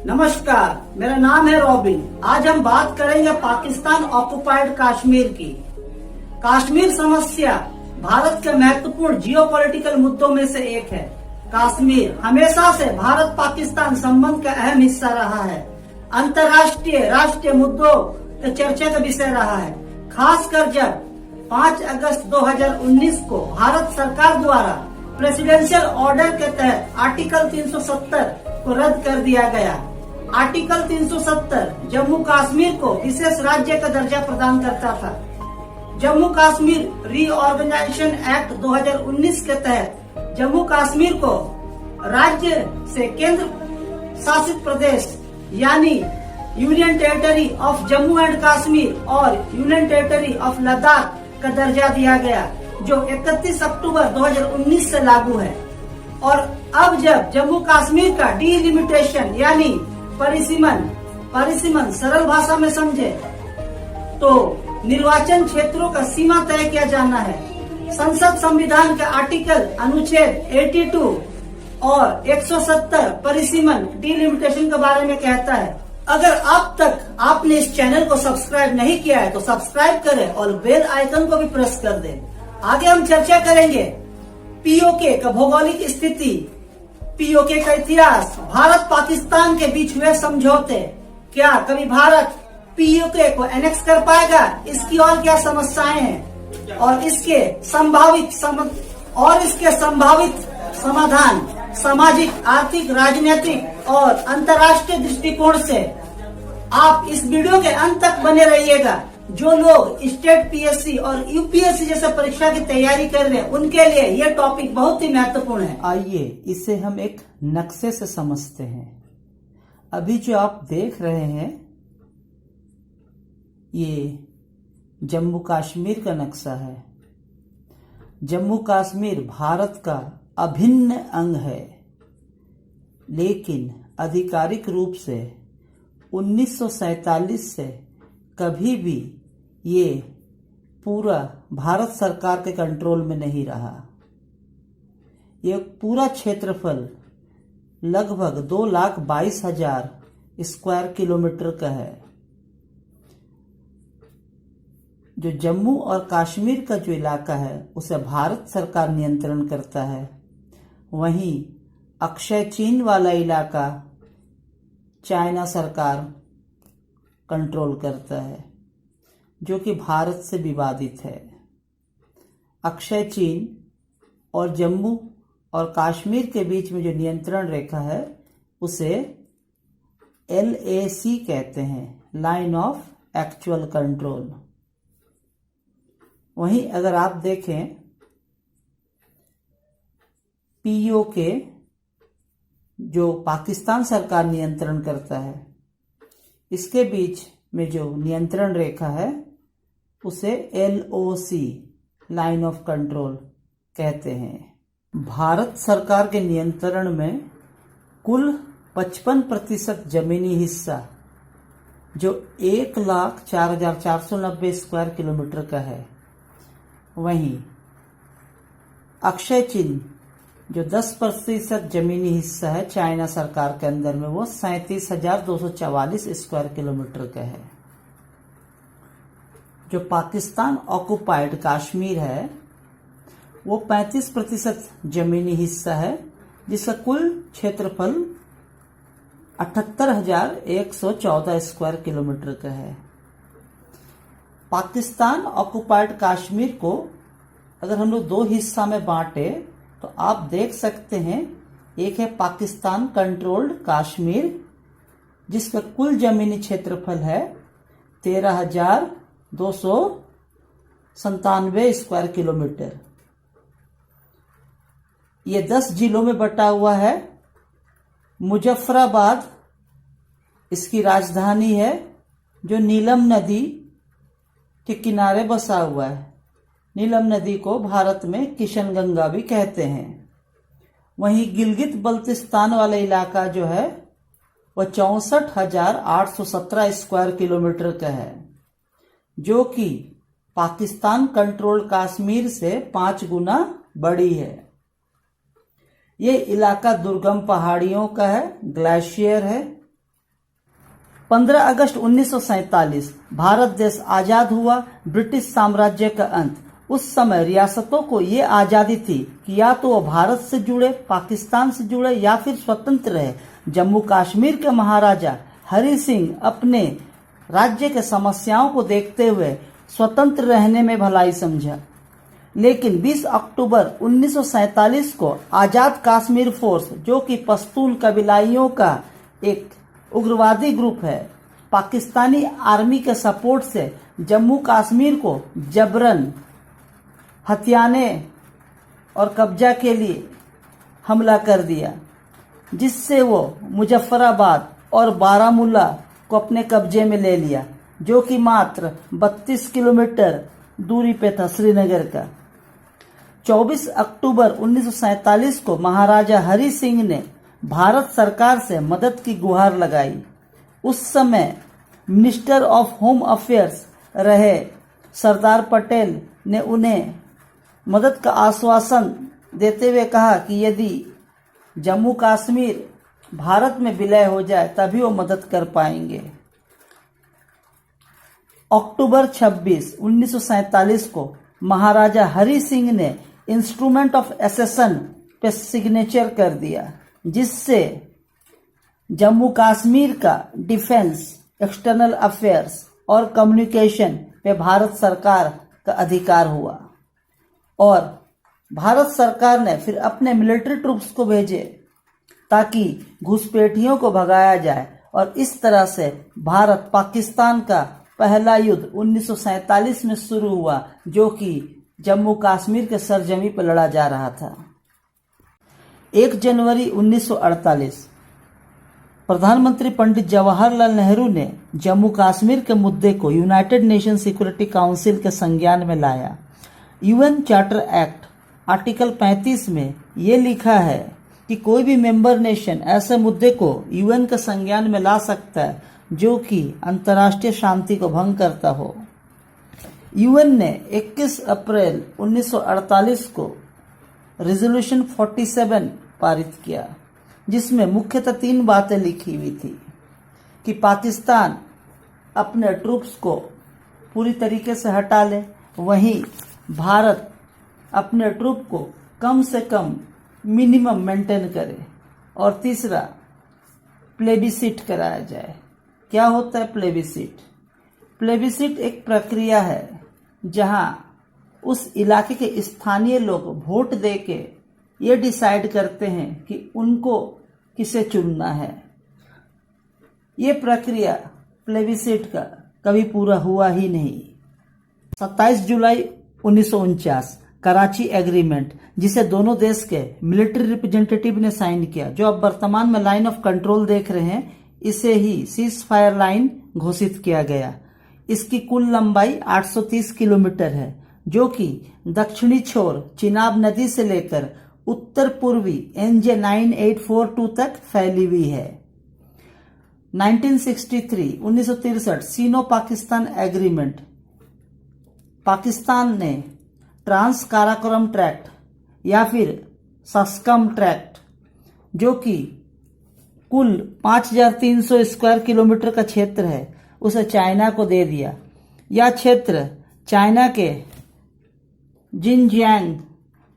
नमस्कार, मेरा नाम है रॉबिन। आज हम बात करेंगे पाकिस्तान ऑक्युपाइड कश्मीर की। कश्मीर समस्या भारत के महत्वपूर्ण जियोपॉलिटिकल मुद्दों में से एक है। कश्मीर हमेशा से भारत पाकिस्तान संबंध का अहम हिस्सा रहा है। अंतर्राष्ट्रीय राष्ट्रीय मुद्दों के चर्चा का विषय रहा है, खासकर जब 5 अगस्त 2019 को भारत सरकार द्वारा प्रेसिडेंशियल ऑर्डर के तहत आर्टिकल 370 को रद्द कर दिया गया। आर्टिकल 370 जम्मू कश्मीर को विशेष राज्य का दर्जा प्रदान करता था। जम्मू कश्मीर रीऑर्गेनाइजेशन एक्ट 2019 के तहत जम्मू कश्मीर को राज्य से केंद्र शासित प्रदेश यानी union territory of Jammu and Kashmir और यूनियन टेरिटरी ऑफ लद्दाख का दर्जा दिया गया, जो 31 अक्टूबर 2019 से लागू है। और अब जब जम्मू कश्मीर का डिलिमिटेशन यानी परिसीमन सरल भाषा में समझे तो निर्वाचन क्षेत्रों का सीमा तय किया जाना है। संसद संविधान का आर्टिकल अनुच्छेद 82 और 170 परिसीमन डिलिमिटेशन के बारे में कहता है। अगर अब तक आपने इस चैनल को सब्सक्राइब नहीं किया है तो सब्सक्राइब करें और बेल आइकन को भी प्रेस कर दें। आगे हम चर्चा करेंगे पीओके का भौगोलिक स्थिति, पीओके का इतिहास, भारत पाकिस्तान के बीच हुए समझौते, क्या कभी भारत पीओके को एनेक्स कर पाएगा, इसकी और क्या समस्याएं हैं और इसके संभावित समाधान सामाजिक, आर्थिक, राजनीतिक और अंतर्राष्ट्रीय दृष्टिकोण से। आप इस वीडियो के अंत तक बने रहिएगा। जो लोग स्टेट पीएससी और यूपीएससी जैसे परीक्षा की तैयारी कर रहे हैं उनके लिए यह टॉपिक बहुत ही महत्वपूर्ण है। आइए इसे हम एक नक्शे से समझते हैं। अभी जो आप देख रहे हैं ये जम्मू कश्मीर का नक्शा है। जम्मू कश्मीर भारत का अभिन्न अंग है, लेकिन आधिकारिक रूप से 1947 से कभी भी ये पूरा भारत सरकार के कंट्रोल में नहीं रहा। ये पूरा क्षेत्रफल लगभग 2,22,000 स्क्वायर किलोमीटर का है। जो जम्मू और कश्मीर का जो इलाका है उसे भारत सरकार नियंत्रण करता है। वहीं अक्षय चीन वाला इलाका चाइना सरकार कंट्रोल करता है, जो कि भारत से विवादित है। अक्षय चीन और जम्मू और कश्मीर के बीच में जो नियंत्रण रेखा है उसे LAC कहते हैं, लाइन ऑफ एक्चुअल कंट्रोल। वहीं अगर आप देखें पीओके जो पाकिस्तान सरकार नियंत्रण करता है, इसके बीच में जो नियंत्रण रेखा है उसे LOC लाइन ऑफ कंट्रोल कहते हैं। भारत सरकार के नियंत्रण में कुल 55% जमीनी हिस्सा जो 1,04,490 स्क्वायर किलोमीटर का है। वहीं अक्षय चिन्ह जो 10% जमीनी हिस्सा है चाइना सरकार के अंदर में, वो 37,244 स्क्वायर किलोमीटर का है। जो पाकिस्तान ऑक्युपाइड कश्मीर है वो 35% जमीनी हिस्सा है, जिसका कुल क्षेत्रफल 78,114 स्क्वायर किलोमीटर का है। पाकिस्तान ऑक्युपाइड कश्मीर को अगर हम लोग 2 हिस्सा में बांटे तो आप देख सकते हैं, एक है पाकिस्तान कंट्रोल्ड कश्मीर जिसका कुल जमीनी क्षेत्रफल है 13,297 स्क्वायर किलोमीटर। ये 10 जिलों में बटा हुआ है। मुजफ्फराबाद इसकी राजधानी है, जो नीलम नदी के किनारे बसा हुआ है। नीलम नदी को भारत में किशनगंगा भी कहते हैं। वहीं गिलगित बल्तिस्तान वाला इलाका जो है वह 64,817 स्क्वायर किलोमीटर का है, जो कि पाकिस्तान कंट्रोल कश्मीर से 5 गुना बड़ी है। ये इलाका दुर्गम पहाड़ियों का है, ग्लेशियर है, 15 अगस्त 1947 भारत देश आजाद हुआ। ब्रिटिश साम्राज्य का अंत। उस समय रियासतों को ये आजादी थी कि या तो वो भारत से जुड़े, पाकिस्तान से जुड़े या फिर स्वतंत्र रहे। जम्मू कश्मीर के महाराजा हरि सिंह अपने राज्य के समस्याओं को देखते हुए स्वतंत्र रहने में भलाई समझा, लेकिन 20 अक्टूबर 1947 को आजाद कश्मीर फोर्स, जो कि पश्तून कबीलाइयों का एक उग्रवादी ग्रुप है, पाकिस्तानी आर्मी के सपोर्ट से जम्मू कश्मीर को जबरन हथियाने और कब्जा के लिए हमला कर दिया, जिससे वो मुजफ्फराबाद और बारामूला को अपने कब्जे में ले लिया, जो कि मात्र 32 किलोमीटर दूरी पे था श्रीनगर का। 24 अक्टूबर 1947 को महाराजा हरि सिंह ने भारत सरकार से मदद की गुहार लगाई। उस समय मिनिस्टर ऑफ होम अफेयर्स रहे सरदार पटेल ने उन्हें मदद का आश्वासन देते हुए कहा कि यदि जम्मू कश्मीर भारत में विलय हो जाए तभी वो मदद कर पाएंगे। अक्टूबर 26, 1947 को महाराजा हरि सिंह ने इंस्ट्रूमेंट ऑफ एसेशन पे सिग्नेचर कर दिया, जिससे जम्मू कश्मीर का डिफेंस, एक्सटर्नल अफेयर्स और कम्युनिकेशन पे भारत सरकार का अधिकार हुआ। और भारत सरकार ने फिर अपने मिलिट्री ट्रूप्स को भेजे ताकि घुसपैठियों को भगाया जाए, और इस तरह से भारत पाकिस्तान का पहला युद्ध 1947 में शुरू हुआ, जो कि जम्मू कश्मीर के सरजमी पर लड़ा जा रहा था। 1 जनवरी 1948 प्रधानमंत्री पंडित जवाहरलाल नेहरू ने जम्मू कश्मीर के मुद्दे को यूनाइटेड नेशन सिक्योरिटी काउंसिल के संज्ञान में लाया। यूएन चार्टर एक्ट आर्टिकल 35 में ये लिखा है कि कोई भी मेंबर नेशन ऐसे मुद्दे को यूएन के संज्ञान में ला सकता है जो कि अंतर्राष्ट्रीय शांति को भंग करता हो। यूएन ने 21 अप्रैल 1948 को रेजोल्यूशन 47 पारित किया, जिसमें मुख्यतः 3 बातें लिखी हुई थी कि पाकिस्तान अपने ट्रूप्स को पूरी तरीके से हटा ले, वहीं भारत अपने ट्रूप को कम से कम मिनिमम मेंटेन करे, और तीसरा प्लेबिसिट कराया जाए। क्या होता है प्लेबिसिट? प्लेबिसिट एक प्रक्रिया है जहां उस इलाके के स्थानीय लोग वोट देके ये डिसाइड करते हैं कि उनको किसे चुनना है। ये प्रक्रिया प्लेबिसिट का कभी पूरा हुआ ही नहीं। 27 जुलाई 1949 कराची एग्रीमेंट, जिसे दोनों देश के मिलिट्री रिप्रेजेंटेटिव ने साइन किया, जो अब वर्तमान में लाइन ऑफ कंट्रोल देख रहे हैं, इसे ही सीज फायर लाइन घोषित किया गया। इसकी कुल लंबाई 830 किलोमीटर है, जो कि दक्षिणी छोर चिनाब नदी से लेकर उत्तर पूर्वी NJ 9842 तक फैली हुई है। 1963 सीनो पाकिस्तान एग्रीमेंट, पाकिस्तान ने ट्रांस काराकोरम ट्रैक्ट या फिर सस्कम ट्रैक्ट, जो कि कुल 5300 स्क्वायर किलोमीटर का क्षेत्र है, उसे चाइना को दे दिया। यह क्षेत्र चाइना के जिनजियांग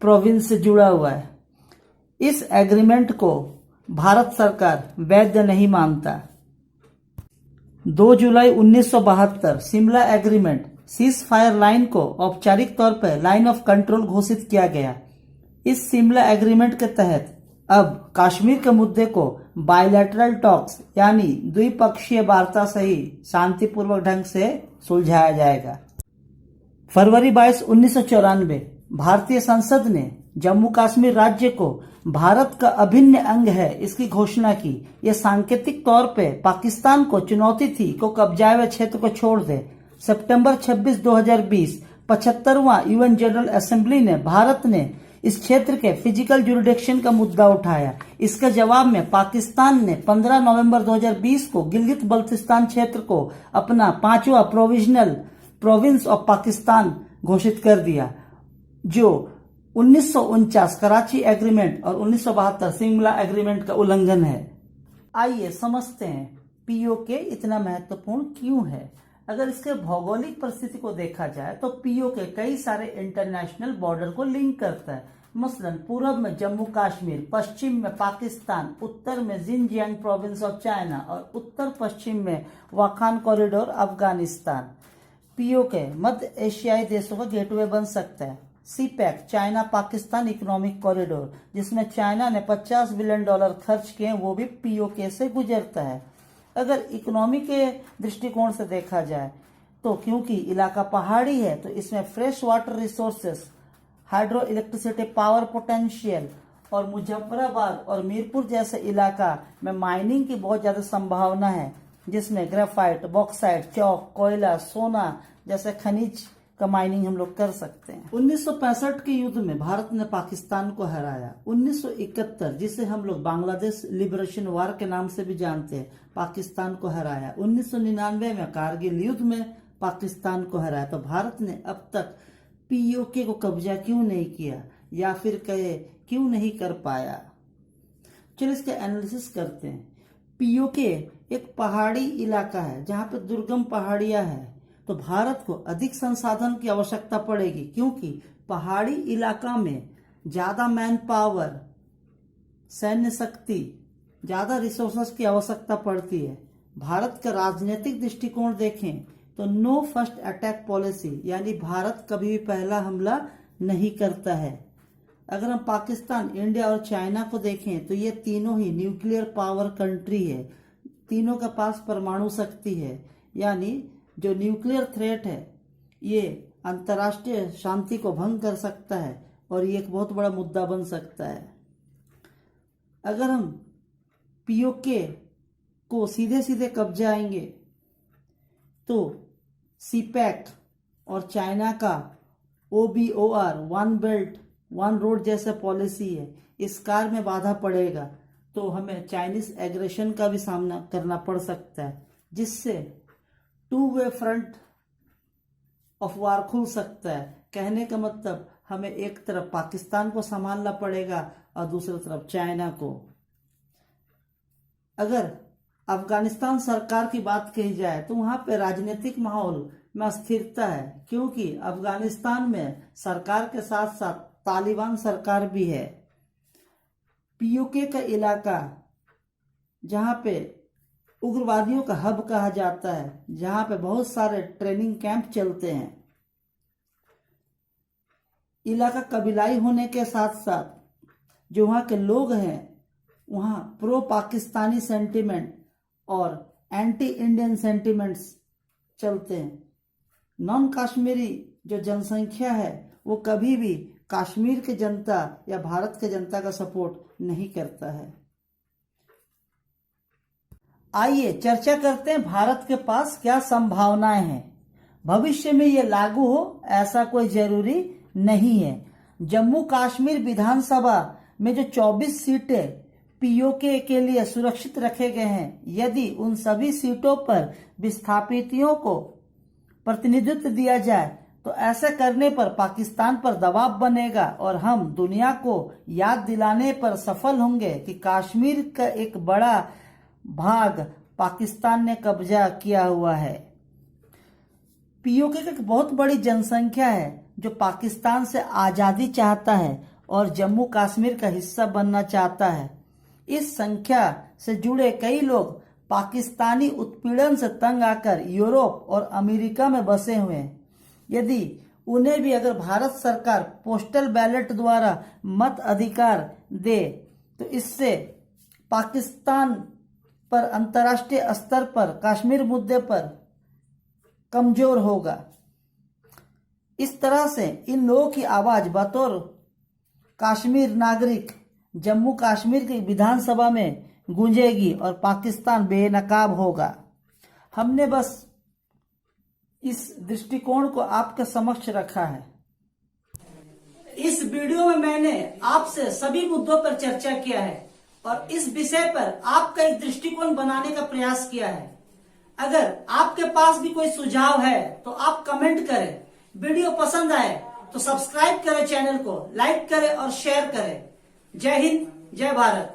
प्रोविंस से जुड़ा हुआ है। इस एग्रीमेंट को भारत सरकार वैध नहीं मानता। 2 जुलाई 1972 Shimla agreement, cease fire line को औपचारिक तौर पर लाइन ऑफ कंट्रोल घोषित किया गया। इस शिमला एग्रीमेंट के तहत अब कश्मीर के मुद्दे को बायलैटरल टॉक्स यानी द्विपक्षीय वार्ता से ही शांतिपूर्वक ढंग से सुलझाया जाएगा। फरवरी 22, 1994 भारतीय संसद ने जम्मू कश्मीर राज्य को भारत का अभिन्न अंग है इसकी घोषणा की। यह सांकेतिक तौर पे पाकिस्तान को चुनौती थी को कब्जाए हुए क्षेत्र को छोड़ दे। सितंबर 26, 2020 75वां यूएन जनरल असेंबली ने भारत ने इस क्षेत्र के फिजिकल जुरिडिक्शन का मुद्दा उठाया। इसके जवाब में पाकिस्तान ने 15 नवंबर 2020 को गिलगित बल्तिस्तान क्षेत्र को अपना 5वां प्रोविजनल प्रोविंस ऑफ पाकिस्तान घोषित कर दिया, जो 1949 कराची एग्रीमेंट और 1972 शिमला एग्रीमेंट का उल्लंघन है। आइए समझते हैं पीओके इतना महत्वपूर्ण क्यों है? अगर इसके भौगोलिक परिस्थिति को देखा जाए तो पीओके कई सारे इंटरनेशनल बॉर्डर को लिंक करता है। मसलन पूर्व में जम्मू कश्मीर, पश्चिम में पाकिस्तान, उत्तर में जिनजियांग प्रोविंस ऑफ चाइना और उत्तर पश्चिम में वाखान कॉरिडोर अफगानिस्तान। पीओके मध्य एशियाई देशों का गेटवे बन सकता है। CPEC China Pakistan economic corridor, जिसमें चाइना ने $50 बिलियन खर्च किए, वो भी पीओके से गुजरता है। अगर इकोनॉमी के दृष्टिकोण से देखा जाए तो क्योंकि इलाका पहाड़ी है तो इसमें fresh water resources, hydro electricity power potential और मुजफ्फराबाद और मीरपुर जैसे इलाका में माइनिंग की बहुत ज्यादा संभावना है, जिसमें ग्रेफाइट, बॉक्साइट, चौक, कोयला, सोना जैसे खनिज का माइनिंग हम लोग कर सकते हैं। 1965 के युद्ध में भारत ने पाकिस्तान को हराया। 1971 जिसे हम लोग बांग्लादेश लिबरेशन वार के नाम से भी जानते हैं, पाकिस्तान को हराया। 1999 में कारगिल युद्ध में पाकिस्तान को हराया। तो भारत ने अब तक पीओके को कब्जा क्यों नहीं किया, या फिर कहे क्यों नहीं कर पाया? चलिए इसके एनालिसिस करते हैं। पीओके एक पहाड़ी इलाका है जहां पे दुर्गम पहाड़ियां हैं, तो भारत को अधिक संसाधन की आवश्यकता पड़ेगी, क्योंकि पहाड़ी इलाका में ज्यादा मैन पावर, सैन्य शक्ति, ज्यादा रिसोर्सेस की आवश्यकता पड़ती है। भारत का राजनीतिक दृष्टिकोण देखें तो नो फर्स्ट अटैक पॉलिसी, यानी भारत कभी भी पहला हमला नहीं करता है। अगर हम पाकिस्तान, इंडिया और चाइना को देखें तो ये तीनों ही न्यूक्लियर पावर कंट्री है, तीनों के पास परमाणु शक्ति है, यानी जो न्यूक्लियर थ्रेट है ये अंतर्राष्ट्रीय शांति को भंग कर सकता है और ये एक बहुत बड़ा मुद्दा बन सकता है। अगर हम पीओके को सीधे सीधे कब्जा आएंगे तो सीपैक और चाइना का OBOR, one belt one road जैसा पॉलिसी है, इस कार्य में बाधा पड़ेगा तो हमें चाइनीज एग्रेशन का भी सामना करना पड़ सकता है, जिससे two way front of war खुल सकता है। कहने का मतलब हमें एक तरफ पाकिस्तान को संभालना पड़ेगा और दूसरी तरफ चाइना को। अगर अफगानिस्तान सरकार की बात कही जाए तो वहां पे राजनीतिक माहौल में अस्थिरता है, क्योंकि अफगानिस्तान में सरकार के साथ साथ तालिबान सरकार भी है। पीओके का इलाका जहां पे उग्रवादियों का हब कहा जाता है, जहां पे बहुत सारे ट्रेनिंग कैंप चलते हैं। इलाका कबीलाई होने के साथ साथ जो वहां के लोग हैं वहां प्रो पाकिस्तानी सेंटिमेंट और एंटी इंडियन सेंटिमेंट्स चलते हैं। नॉन कश्मीरी जो जनसंख्या है वो कभी भी कश्मीर के जनता या भारत के जनता का सपोर्ट नहीं करता है। आइए चर्चा करते हैं भारत के पास क्या संभावनाएं हैं। भविष्य में ये लागू हो ऐसा कोई जरूरी नहीं है। जम्मू कश्मीर विधानसभा में जो 24 सीटें पीओके के लिए सुरक्षित रखे गए हैं, यदि उन सभी सीटों पर विस्थापितों को प्रतिनिधित्व दिया जाए तो ऐसा करने पर पाकिस्तान पर दबाव बनेगा और हम दुनिया को याद दिलाने पर सफल होंगे कि कश्मीर का एक बड़ा भाग पाकिस्तान ने कब्जा किया हुआ है। पीओके की एक बहुत बड़ी जनसंख्या है जो पाकिस्तान से आजादी चाहता है और जम्मू कश्मीर का हिस्सा बनना चाहता है। इस संख्या से जुड़े कई लोग पाकिस्तानी उत्पीड़न से तंग आकर यूरोप और अमेरिका में बसे हुए हैं। यदि उन्हें भी अगर भारत सरकार पोस्टल बैलेट द्वारा मत अधिकार दे तो इससे पाकिस्तान पर अंतर्राष्ट्रीय स्तर पर कश्मीर मुद्दे पर कमजोर होगा। इस तरह से इन लोगों की आवाज बतौर कश्मीर नागरिक जम्मू कश्मीर की विधानसभा में गूंजेगी और पाकिस्तान बेनकाब होगा। हमने बस इस दृष्टिकोण को आपके समक्ष रखा है। इस वीडियो में मैंने आपसे सभी मुद्दों पर चर्चा किया है और इस विषय पर आपका एक दृष्टिकोण बनाने का प्रयास किया है। अगर आपके पास भी कोई सुझाव है तो आप कमेंट करें। वीडियो पसंद आए तो सब्सक्राइब करें, चैनल को लाइक करें और शेयर करें। जय हिंद, जय भारत।